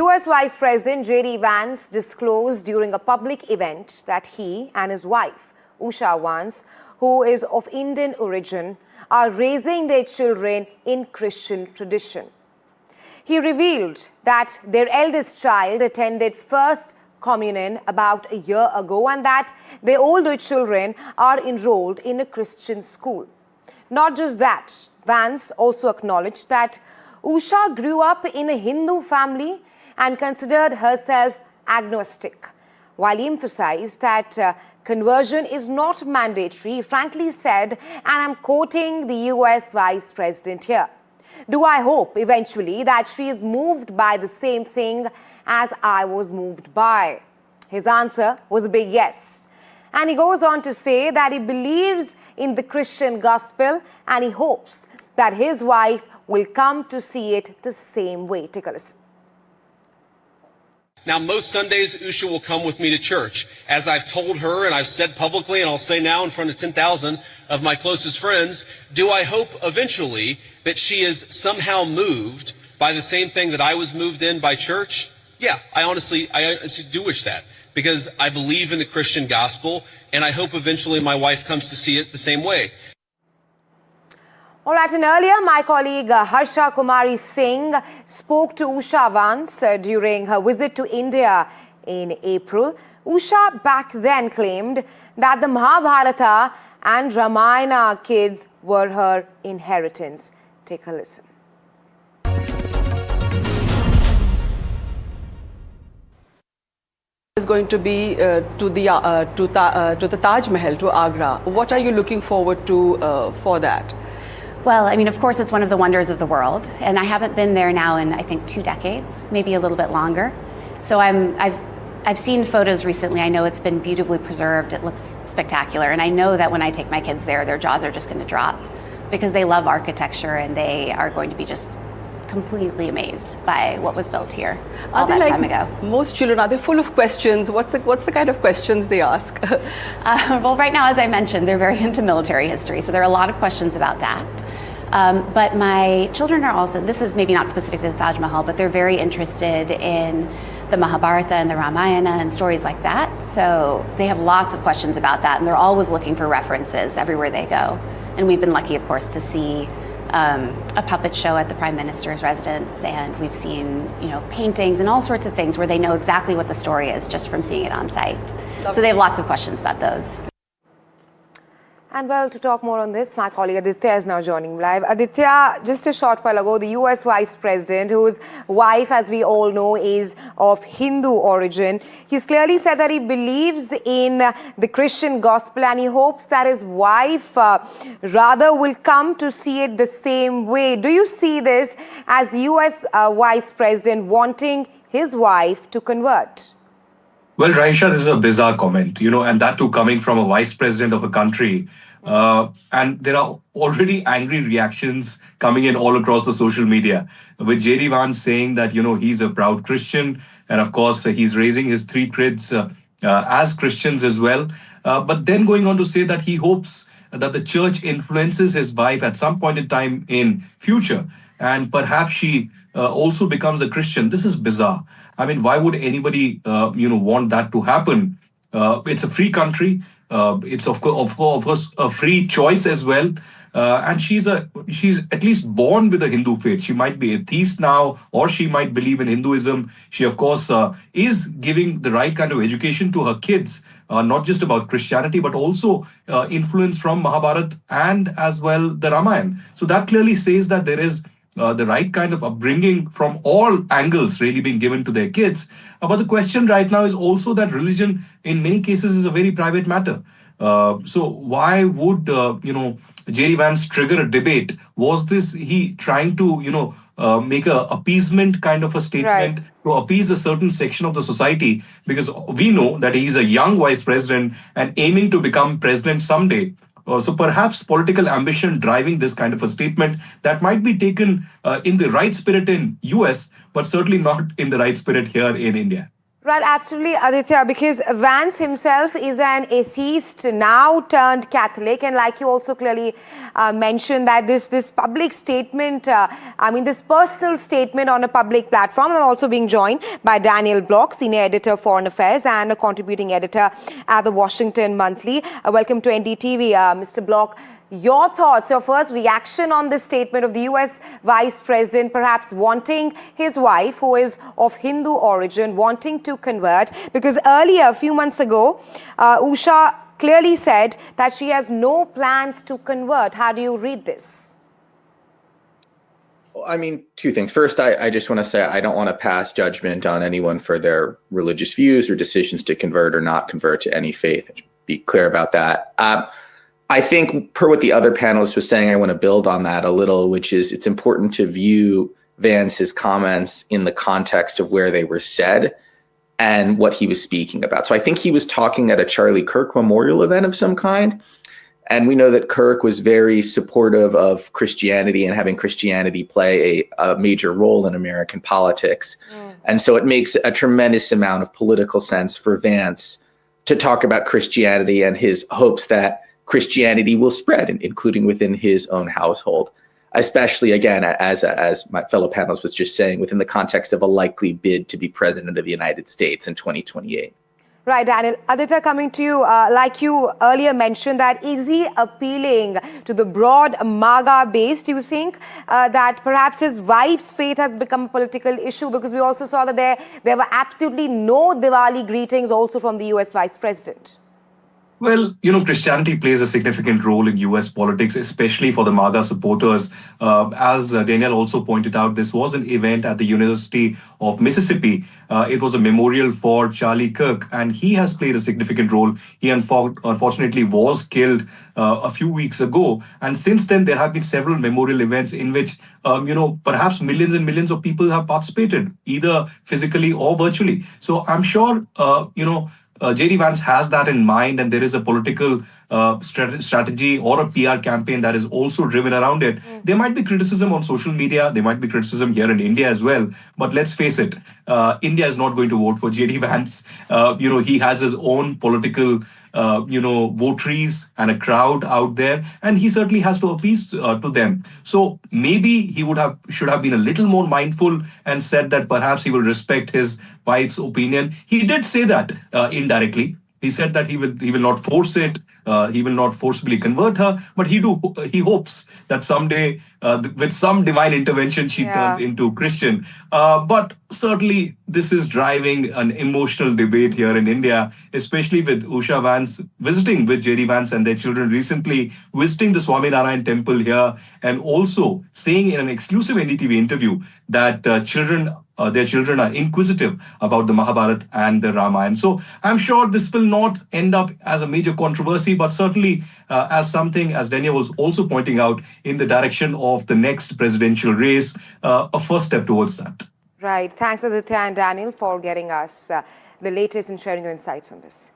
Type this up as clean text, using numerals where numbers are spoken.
US Vice President JD Vance disclosed during a public event that he and his wife, Usha Vance, who is of Indian origin, are raising their children in Christian tradition. He revealed that their eldest child attended First Communion about a year ago and that their older children are enrolled in a Christian school. Not just that, Vance also acknowledged that Usha grew up in a Hindu family and considered herself agnostic. While he emphasized that conversion is not mandatory, he frankly said, and I'm quoting the US Vice President here, "Do I hope eventually that she is moved by the same thing as I was moved by?" His answer was a big yes. And he goes on to say that he believes in the Christian gospel and he hopes that his wife will come to see it the same way. Take a listen. Now, most Sundays, Usha will come with me to church. As I've told her and I've said publicly, and I'll say now in front of 10,000 of my closest friends, do I hope eventually that she is somehow moved by the same thing that I was moved in by church? Yeah, I honestly do wish that, because I believe in the Christian gospel, and I hope eventually my wife comes to see it the same way. All right, and earlier my colleague Harsha Kumari Singh spoke to Usha Vance during her visit to India in April. Usha back then claimed that the Mahabharata and Ramayana kids were her inheritance. Take a listen. Is going to be to the Taj Mahal, to Agra. What are you looking forward to for that? Well, I mean, of course, it's one of the wonders of the world, and I haven't been there now in, I think, 2 decades, maybe a little bit longer. So I've seen photos recently. I know it's been beautifully preserved. It looks spectacular, and I know that when I take my kids there, their jaws are just going to drop because they love architecture and they are going to be just completely amazed by what was built here all that time ago. Most children, are they full of questions? What's the kind of questions they ask? Well, right now, as I mentioned, they're very into military history, so there are a lot of questions about that. But my children are also, this is maybe not specific to the Taj Mahal, but they're very interested in the Mahabharata and the Ramayana and stories like that. So they have lots of questions about that, and they're always looking for references everywhere they go. And we've been lucky, of course, to see a puppet show at the Prime Minister's residence, and we've seen, paintings and all sorts of things where they know exactly what the story is just from seeing it on site. So they have lots of questions about those. And well, to talk more on this, my colleague Aditya is now joining live. Aditya, just a short while ago, the US Vice President, whose wife, as we all know, is of Hindu origin, he's clearly said that he believes in the Christian gospel and he hopes that his wife rather will come to see it the same way. Do you see this as the US Vice President wanting his wife to convert? Well, Raisha, this is a bizarre comment, and that too coming from a vice president of a country. And there are already angry reactions coming in all across the social media, with JD Vance saying that, he's a proud Christian. And of course, he's raising his 3 kids as Christians as well. But then going on to say that he hopes that the church influences his wife at some point in time in future. And perhaps she also becomes a Christian. This is bizarre. I mean, why would anybody, want that to happen? It's a free country. It's of course a free choice as well. And she's at least born with a Hindu faith. She might be atheist now, or she might believe in Hinduism. She, of course, is giving the right kind of education to her kids, not just about Christianity, but also influence from Mahabharata and as well the Ramayana. So that clearly says that there is the right kind of upbringing from all angles really being given to their kids. But the question right now is also that religion in many cases is a very private matter. So why would, JD Vance trigger a debate? Was this he trying to, make a appeasement kind of a statement to appease a certain section of the society? Because we know that he's a young vice president and aiming to become president someday. So perhaps political ambition driving this kind of a statement that might be taken in the right spirit in US, but certainly not in the right spirit here in India. Right, absolutely, Aditya, because Vance himself is an atheist now turned Catholic, and like you also clearly mentioned that this public statement, this personal statement on a public platform. I'm also being joined by Daniel Block, Senior Editor, Foreign Affairs, and a contributing editor at the Washington Monthly. Welcome to NDTV, Mr. Block. Your thoughts, your first reaction on this statement of the US Vice President, perhaps wanting his wife, who is of Hindu origin, wanting to convert, because earlier, a few months ago, Usha clearly said that she has no plans to convert. How do you read this? I mean, two things. First, I just want to say I don't want to pass judgment on anyone for their religious views or decisions to convert or not convert to any faith. I should be clear about that. I think, per what the other panelist was saying, I want to build on that a little, which is it's important to view Vance's comments in the context of where they were said and what he was speaking about. So I think he was talking at a Charlie Kirk memorial event of some kind. And we know that Kirk was very supportive of Christianity and having Christianity play a major role in American politics. And so it makes a tremendous amount of political sense for Vance to talk about Christianity and his hopes that Christianity will spread, including within his own household, especially, again, as my fellow panelist was just saying, within the context of a likely bid to be president of the United States in 2028. Right, Daniel. Aditya, coming to you, like you earlier mentioned, that is he appealing to the broad MAGA base? Do you think that perhaps his wife's faith has become a political issue? Because we also saw that there were absolutely no Diwali greetings also from the US Vice President. Well, Christianity plays a significant role in US politics, especially for the MAGA supporters. As Daniel also pointed out, this was an event at the University of Mississippi. It was a memorial for Charlie Kirk, and he has played a significant role. He unfortunately was killed a few weeks ago. And since then, there have been several memorial events in which, perhaps millions and millions of people have participated, either physically or virtually. So I'm sure, JD Vance has that in mind, and there is a political strategy or a PR campaign that is also driven around it. There might be criticism on social media. There might be criticism here in India as well. But let's face it, India is not going to vote for JD Vance. He has his own political votaries and a crowd out there, and he certainly has to appease to them. So maybe he should have been a little more mindful and said that perhaps he will respect his wife's opinion. He did say that indirectly. He said that he will not force it. He will not forcibly convert her, but he hopes that someday, with some divine intervention, she turns into Christian. But certainly, this is driving an emotional debate here in India, especially with Usha Vance visiting with JD Vance and their children recently, visiting the Swaminarayan temple here, and also saying in an exclusive NDTV interview that their children are inquisitive about the Mahabharata and the Ramayana. So I'm sure this will not end up as a major controversy, but certainly as something, as Daniel was also pointing out, in the direction of the next presidential race, a first step towards that. Right. Thanks, Aditya and Daniel, for getting us the latest and sharing your insights on this.